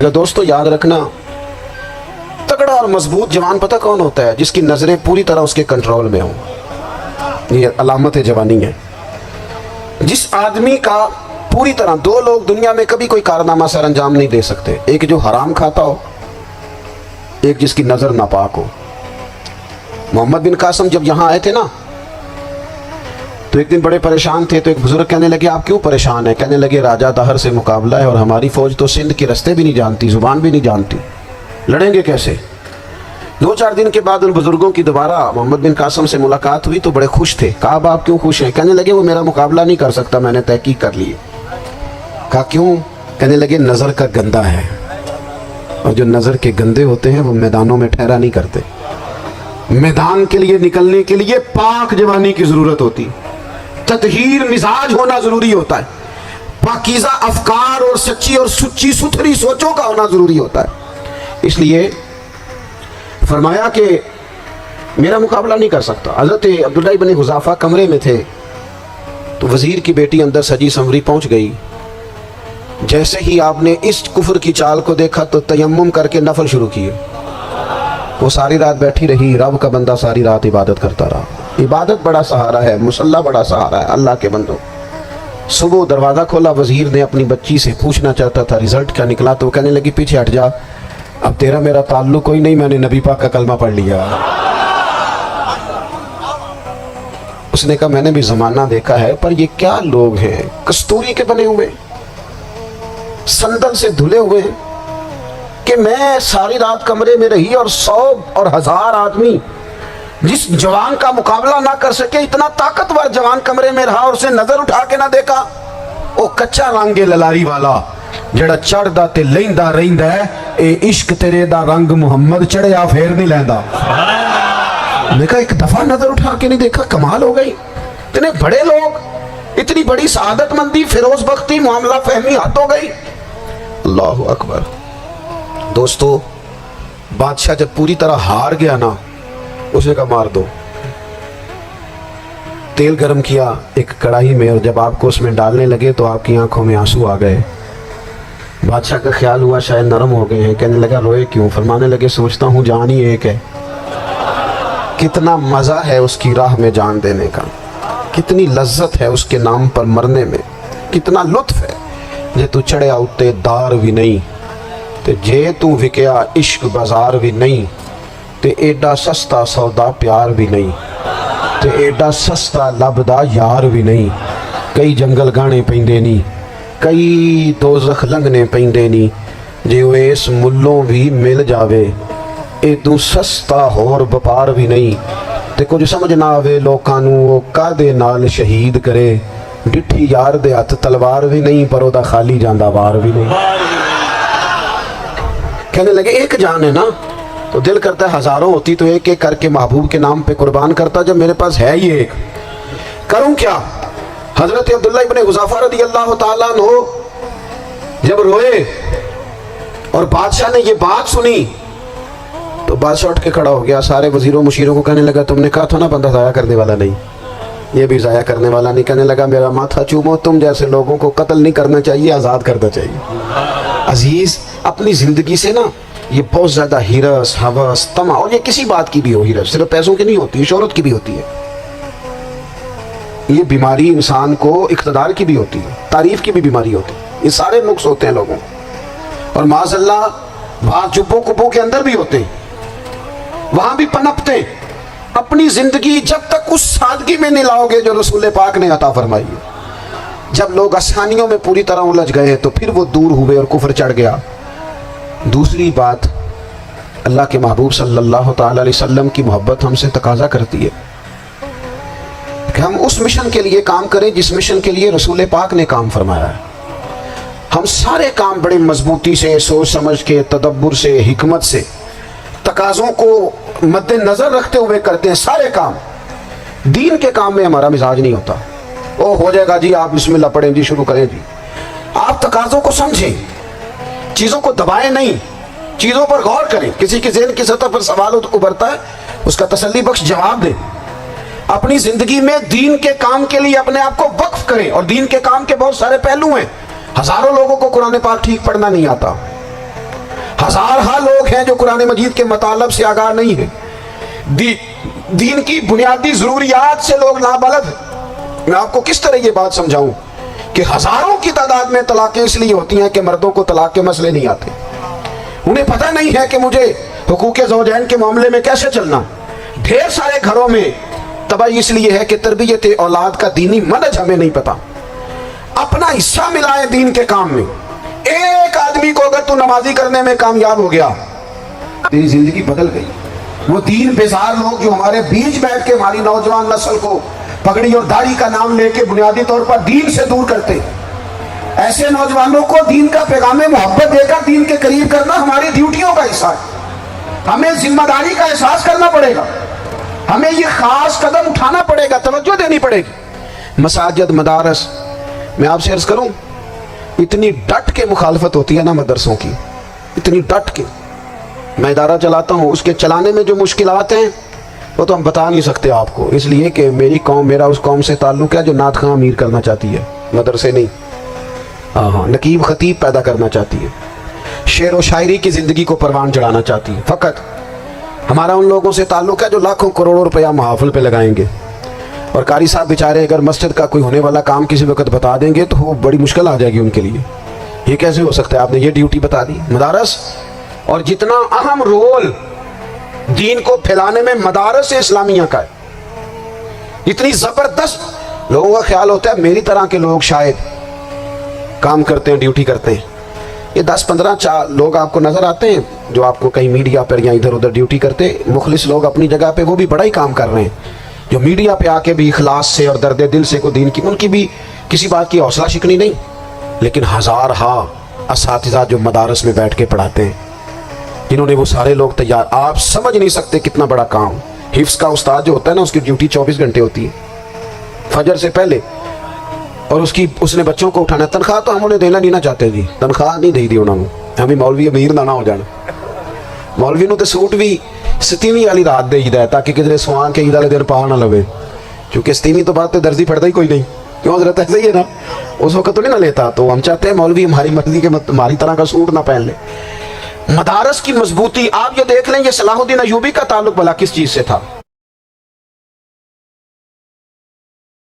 دوستو یاد رکھنا، تگڑا اور مضبوط جوان پتہ کون ہوتا ہے؟ جس کی نظریں پوری طرح اس کے کنٹرول میں ہوں۔ یہ علامت جوانی ہے۔ جس آدمی کا پوری طرح، دو لوگ دنیا میں کبھی کوئی کارنامہ سر انجام نہیں دے سکتے، ایک جو حرام کھاتا ہو، ایک جس کی نظر ناپاک ہو۔ محمد بن قاسم جب یہاں آئے تھے نا، تو ایک دن بڑے پریشان تھے، تو ایک بزرگ کہنے لگے آپ کیوں پریشان ہیں؟ کہنے لگے راجہ دہر سے مقابلہ ہے اور ہماری فوج تو سندھ کے رستے بھی نہیں جانتی، زبان بھی نہیں جانتی، لڑیں گے کیسے؟ دو چار دن کے بعد ان بزرگوں کی دوبارہ محمد بن قاسم سے ملاقات ہوئی تو بڑے خوش تھے۔ کہا اب آپ کیوں خوش ہیں؟ کہنے لگے وہ میرا مقابلہ نہیں کر سکتا، میں نے تحقیق کر لی۔ کہا کیوں؟ کہنے لگے نظر کا گندہ ہے، اور جو نظر کے گندے ہوتے ہیں وہ میدانوں میں ٹھہرا نہیں کرتے۔ میدان کے لیے نکلنے کے لیے پاک جوانی کی ضرورت ہوتی، تطہیر مزاج ہونا ضروری ہوتا ہے، پاکیزہ افکار اور سچی اور سچی ستھری سوچوں کا ہونا ضروری ہوتا ہے۔ اس لیے فرمایا کہ میرا مقابلہ نہیں کر سکتا۔ حضرت عبداللہ بن حذافہ کمرے میں تھے تو وزیر کی بیٹی اندر سجی سنوری پہنچ گئی۔ جیسے ہی آپ نے اس کفر کی چال کو دیکھا تو تیمم کر کے نفل شروع کیے۔ وہ ساری رات بیٹھی رہی، رب کا بندہ ساری رات عبادت کرتا رہا۔ عبادت بڑا سہارا ہے، مصلی بڑا سہارا ہے اللہ کے بندوں۔ صبح دروازہ کھولا، وزیر نے اپنی بچی سے پوچھنا چاہتا تھا رزلٹ کیا نکلا، تو وہ کہنے لگی پیچھے ہٹ جا، اب تیرا میرا تعلق کوئی نہیں، میں نے نبی پاک کا کلمہ پڑھ لیا۔ اس نے کہا میں نے بھی زمانہ دیکھا ہے، پر یہ کیا لوگ ہیں، کستوری کے بنے ہوئے، سندل سے دھلے ہوئے ہیں، کہ میں ساری رات کمرے میں رہی اور 100 اور 1000 آدمی جس جوان کا مقابلہ نہ کر سکے، اتنا طاقتور جوان کمرے میں رہا اور اسے نظر اٹھا کے نہ دیکھا۔ او کچا رنگ للاری والا جڑا چڑھدا تے لیندا رہندا ہے، اے عشق تیرے دا رنگ محمد چڑھیا پھر نہیں لیندا۔ میں کہا ایک دفعہ نظر اٹھا کے نہیں دیکھا، کمال ہو گئی۔ اتنے بڑے لوگ، اتنی بڑی سعادت مندی، فیروز بختی، معاملہ فہمی حد ہو گئی۔ اللہ اکبر۔ دوستو بادشاہ جب پوری طرح ہار گیا نا، اس نے کہا مار دو۔ تیل گرم کیا ایک کڑاہی میں، اور جب آپ کو اس میں ڈالنے لگے تو آپ کی آنکھوں میں آنسو آ گئے۔ بادشاہ کا خیال ہوا شاید نرم ہو گئے ہیں، کہنے لگا روئے کیوں؟ فرمانے لگے سوچتا ہوں جان ہی ایک ہے، کتنا مزہ ہے اس کی راہ میں جان دینے کا، کتنی لذت ہے اس کے نام پر مرنے میں، کتنا لطف ہے۔ جے تو چڑھیا اتے دار بھی نہیں تے جے تو وکیا عشق بازار بھی نہیں، تے ایڈا سستا سودا پیار بھی نہیں، تے ایڈا سستا لبدا یار بھی نہیں۔ کئی جنگل گانے پیندے نہیں، کئی دوزخ لنگنے پیندے نہیں، جے وہ اس ملوں بھی مل جاوے ایدوں سستا ہور بپار بھی نہیں۔ تے کچھ سمجھ نہ آوے لوکاں نوں وہ کادے نال شہید کرے، ڈٹھی یار دے ہاتھ تلوار بھی نہیں، پر او دا خالی جاندہ وار بھی نہیں۔ کہنے لگے ایک جان ہے نا، تو دل کرتا ہے ہزاروں ہوتی تو ایک ایک کر کے محبوب کے نام پہ قربان کرتا، جب میرے پاس ہے یہ ایک، کروں کیا؟ حضرت عبداللہ ابن حذافہ رضی اللہ تعالیٰ عنہ جب روئے اور بادشاہ نے یہ بات سنی تو بادشاہ اٹھ کے کھڑا ہو گیا، سارے وزیروں مشیروں کو کہنے لگا تم نے کہا تھا نا بندہ ضائع کرنے والا نہیں، یہ بھی ضائع کرنے والا نہیں۔ کہنے لگا میرا ماتھا چومو، تم جیسے لوگوں کو قتل نہیں کرنا چاہیے، آزاد کرنا چاہیے۔ عزیز اپنی زندگی سے نا یہ بہت زیادہ ہرس، ہوس، طمع، اور یہ کسی بات کی بھی ہو، ہرس صرف پیسوں کی نہیں ہوتی، شہرت کی بھی ہوتی ہے، یہ بیماری انسان کو اقتدار کی بھی ہوتی ہے، تعریف کی بھی بیماری ہوتی ہے، یہ سارے نقص ہوتے ہیں لوگوں، اور معاذ اللہ بعض جبوں کبوں کے اندر بھی ہوتے ہیں، وہاں بھی پنپتے ہیں۔ اپنی زندگی جب تک اس سادگی میں نہیں لاؤ گے جو رسول پاک نے عطا فرمائی ہے، جب لوگ آسانیوں میں پوری طرح الجھ گئے تو پھر وہ دور ہوئے اور کفر چڑھ گیا۔ دوسری بات، اللہ کے محبوب صلی اللہ تعالی علیہ وسلم کی محبت ہم سے تقاضا کرتی ہے کہ ہم اس مشن کے لیے کام کریں جس مشن کے لیے رسول پاک نے کام فرمایا ہے۔ ہم سارے کام بڑے مضبوطی سے، سوچ سمجھ کے، تدبر سے، حکمت سے، تقاضوں کو مد نظر رکھتے ہوئے کرتے ہیں سارے کام۔ دین کے کام میں ہمارا مزاج نہیں ہوتا، او ہو جائے گا جی آپ بسم اللہ پڑھیں جی، شروع کریں جی۔ آپ تقاضوں کو سمجھیں، چیزوں کو دبائیں نہیں، چیزوں پر غور کریں۔ کسی کے ذہن کی سطح پر سوال ابھرتا ہے، اس کا تسلی بخش جواب دیں۔ اپنی زندگی میں دین کے کام کے لیے اپنے آپ کو وقف کریں، اور دین کے کام کے بہت سارے پہلو ہیں۔ ہزاروں لوگوں کو قرآن پاک ٹھیک پڑھنا نہیں آتا، ہزارہ لوگ ہیں جو قرآن مجید کے مطالب سے آگاہ نہیں ہیں، دین کی بنیادی ضروریات سے لوگ نابلد ہیں۔ میں آپ کو کس طرح یہ بات سمجھاؤں کہ ہزاروں کی تعداد میں طلاقیں اس لیے ہوتی ہیں کہ مردوں کو طلاق کے مسئلے نہیں آتے، انہیں پتہ نہیں ہے کہ مجھے حقوق زوجین کے معاملے میں کیسے چلنا۔ ڈھیر سارے گھروں میں تباہی اس لیے ہے کہ تربیت اولاد کا دینی منہج ہمیں نہیں پتا۔ اپنا حصہ ملائے دین کے کام میں۔ ایک آدمی کو اگر تو نمازی کرنے میں کامیاب ہو گیا، تیری زندگی بدل گئی۔ وہ دین بیزار لوگ جو ہمارے بیچ بیٹھ کے ہماری نوجوان نسل کو پگڑی اور داڑھی کا نام لے کے بنیادی طور پر دین سے دور کرتے، ایسے نوجوانوں کو دین کا پیغام محبت دے کر دین کے قریب کرنا ہماری ڈیوٹیوں کا حصہ ہے۔ ہمیں ذمہ داری کا احساس کرنا پڑے گا، ہمیں یہ خاص قدم اٹھانا پڑے گا، توجہ دینی پڑے گی۔ مساجد، مدارس، میں آپ سے عرض کروں، اتنی ڈٹ کے مخالفت ہوتی ہے نا مدرسوں کی، اتنی ڈٹ کے۔ میں ادارہ چلاتا ہوں، اس کے چلانے میں جو مشکلات ہیں وہ تو ہم بتا نہیں سکتے آپ کو، اس لیے کہ میری قوم، میرا اس قوم سے تعلق ہے جو نعت خواں امیر کرنا چاہتی ہے، مدرسے نہیں، نقیب خطیب پیدا کرنا چاہتی ہے، شعر و شاعری کی زندگی کو پروان چڑھانا چاہتی ہے۔ فقط ہمارا ان لوگوں سے تعلق ہے جو لاکھوں کروڑوں روپیہ محافل پہ لگائیں گے، اور قاری صاحب بیچارے اگر مسجد کا کوئی ہونے والا کام کسی وقت بتا دیں گے تو وہ بڑی مشکل آ جائے گی ان کے لیے۔ یہ کیسے ہو سکتا ہے، آپ نے یہ ڈیوٹی بتا دی؟ مدارس، اور جتنا اہم رول دین کو پھیلانے میں مدارس اسلامیہ کا ہے، اتنی زبردست، لوگوں کا خیال ہوتا ہے میری طرح کے لوگ شاید کام کرتے ہیں، ڈیوٹی کرتے ہیں۔ یہ 10-15 لوگ آپ کو نظر آتے ہیں جو آپ کو کہیں میڈیا پر یا ادھر ادھر ڈیوٹی کرتے، مخلص لوگ اپنی جگہ پہ، وہ بھی بڑا ہی کام کر رہے ہیں، جو میڈیا پہ آ کے بھی اخلاص سے اور درد دل سے کو دین کی، ان کی بھی کسی بات کی حوصلہ شکنی نہیں۔ لیکن ہزارہ اساتذہ جو مدارس میں بیٹھ کے پڑھاتے ہیں، جنہوں نے وہ سارے لوگ تیار، آپ سمجھ نہیں سکتے کتنا بڑا کام۔ حفظ کا استاد جو ہوتا ہے نا، اس کی ڈیوٹی 24 گھنٹے ہوتی ہے فجر سے پہلے، اور اس نے بچوں کو اٹھانا۔ تنخواہ تو ہم انہیں دینا نہیں نہ چاہتے جی، تنخواہ نہیں دی انہوں نے، ہمیں مولوی امیر نہ ہو جانا۔ مولوی نو تے سوٹ بھی 27ویں والی رات دے ہی تاکہ کدھر سوان کے عید والے دن پا نہ لوے، کیونکہ 27ویں تو بعد درزی پڑتا ہی کوئی نہیں، کیوں حضرت ایسے ہی ہے نا، اس وقت تو نہیں نہ لیتا۔ تو ہم چاہتے ہیں مولوی ہماری مرضی کے ہماری طرح کا سوٹ نہ پہن لے۔ مدارس کی مضبوطی، آپ یہ دیکھ لیں، یہ صلاح الدین ایوبی کا تعلق بھلا کس چیز سے تھا؟